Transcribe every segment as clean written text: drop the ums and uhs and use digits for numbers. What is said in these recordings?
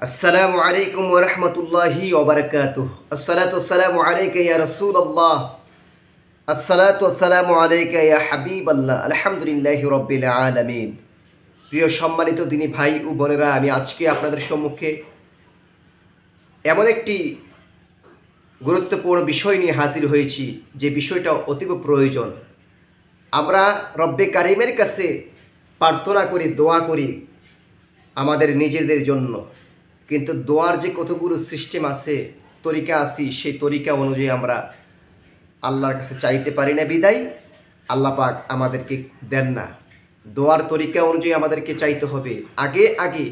আসসালামু আলাইকুম ওয়া রাহমাতুল্লাহি ওয়া বারাকাতুহু। আসসালাতু ওয়াসসালামু আলাইকা ইয়া রাসূলুল্লাহ। আসসালাতু ওয়াসসালামু আলাইকা ইয়া হাবিবাল্লাহ। আলহামদুলিল্লাহি রাব্বিল আলামিন। প্রিয় সম্মানিত দিনী ভাই ও বোনেরা, আমি আজকে আপনাদের সম্মুখে এমন একটি গুরুত্বপূর্ণ বিষয় নিয়ে হাজির হয়েছি, যে বিষয়টা অতীব প্রয়োজন। আমরা রব্বে কারিমের কাছে প্রার্থনা করি, দোয়া করি আমাদের নিজেদের জন্য, কিন্তু দোয়ার যে কতগুলো সিস্টেম আছে, তরিকা আছে, সেই তরিকা অনুযায়ী আমরা আল্লাহর কাছে চাইতে পারি না, বিদায় আল্লাহ পাক আমাদেরকে দেন না। দোয়ার তরিকা অনুযায়ী আমাদেরকে চাইতে হবে। আগে আগে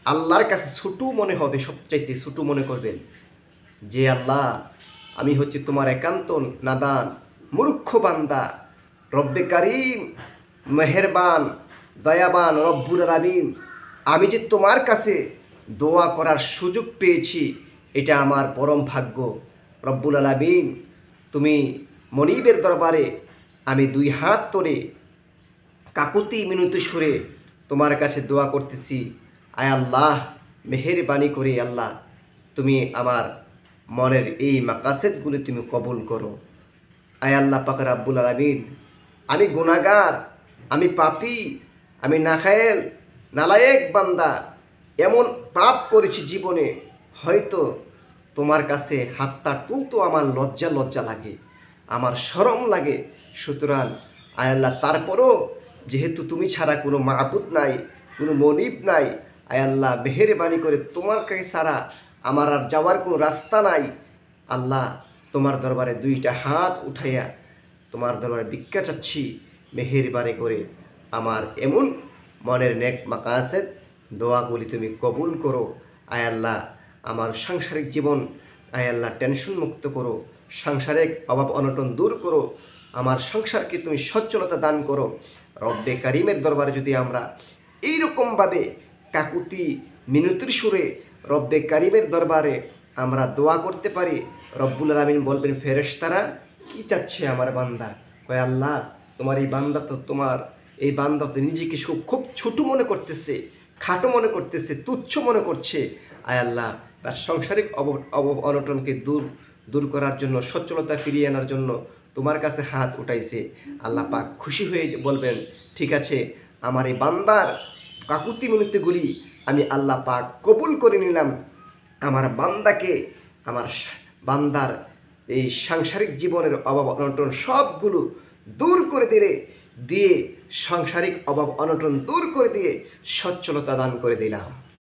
আল্লাহর কাছে ছোটো মনে হবে, সবচাইতে ছোটো মনে করবেন যে আল্লাহ, আমি হচ্ছে তোমার একান্ত নাদান মূর্খ বান্দা। রব্বে কারিম মেহেরবান দয়াবান রব্বুল আলামিন, আমি যে তোমার কাছে দোয়া করার সুযোগ পেয়েছি, এটা আমার পরম ভাগ্য। রব্বুল আলামিন, তুমি মনিবের দরবারে আমি দুই হাত ধরে কাকুতি মিনতি সুরে তোমার কাছে দোয়া করতেছি। আয় আল্লাহ, মেহেরবানি করে আল্লাহ, তুমি আমার মনের এই মাকাসেদগুলি তুমি কবুল করো। আয় আল্লাহ পাক রব্বুল আলামিন, আমি গুনাহগার, আমি পাপী, আমি নাখায়েল নালায়েক বান্দা, এমন পাপ করেছি জীবনে, হয়তো তোমার কাছে হাতটা তুলতো আমার লজ্জা লজ্জা লাগে, আমার শরম লাগে। সুতরাং আয় আল্লাহ, তারপরও যেহেতু তুমি ছাড়া কোনো মাবুদ নাই, কোনো মনিব নাই, আয় আল্লাহ মেহেরবানি করে তোমার কাছে ছাড়া আমার আর যাওয়ার কোনো রাস্তা নাই। আল্লাহ, তোমার দরবারে দুইটা হাত উঠাইয়া তোমার দরবারে ভিক্ষা চাচ্ছি, মেহেরবানি করে আমার এমন মনের নেক মাকাসেদ দোয়াগুলি তুমি কবুল করো। আয় আল্লাহ, আমার সাংসারিক জীবন আয় আল্লাহ টেনশন মুক্ত করো, সাংসারিক অভাব অনটন দূর করো, আমার সংসারকে তুমি সচ্ছলতা দান করো। রব্বে কারিমের দরবারে যদি আমরা এইরকমভাবে কাকুতি মিনতির সুরে রব্বে কারিমের দরবারে আমরা দোয়া করতে পারি, রব্বুল আলামিন বলবেন, ফেরেশতারা কি চাচ্ছে আমার বান্দা? কয় আল্লাহ, তোমার এই বান্দা তো নিজেকে খুব ছোট মনে করতেছে, খাটো মনে করতেছে, তুচ্ছ মনে করছে। আয় আল্লাহ, তার সাংসারিক অভাব অনটনকে দূর করার জন্য, সচ্ছলতা ফিরিয়ে আনার জন্য তোমার কাছে হাত উঠাইছে। আল্লাহ পাক খুশি হয়ে বলবেন, ঠিক আছে, আমার এই বান্দার কাকুতি মিনতিগুলি আমি আল্লাহ পাক কবুল করে নিলাম। আমার বান্দার এই সাংসারিক জীবনের অভাব অনটন সবগুলো দূর করে দিয়ে সাংসারিক অভাব অনটন দূর করে দিয়ে সচ্ছলতা দান করে দিলাম।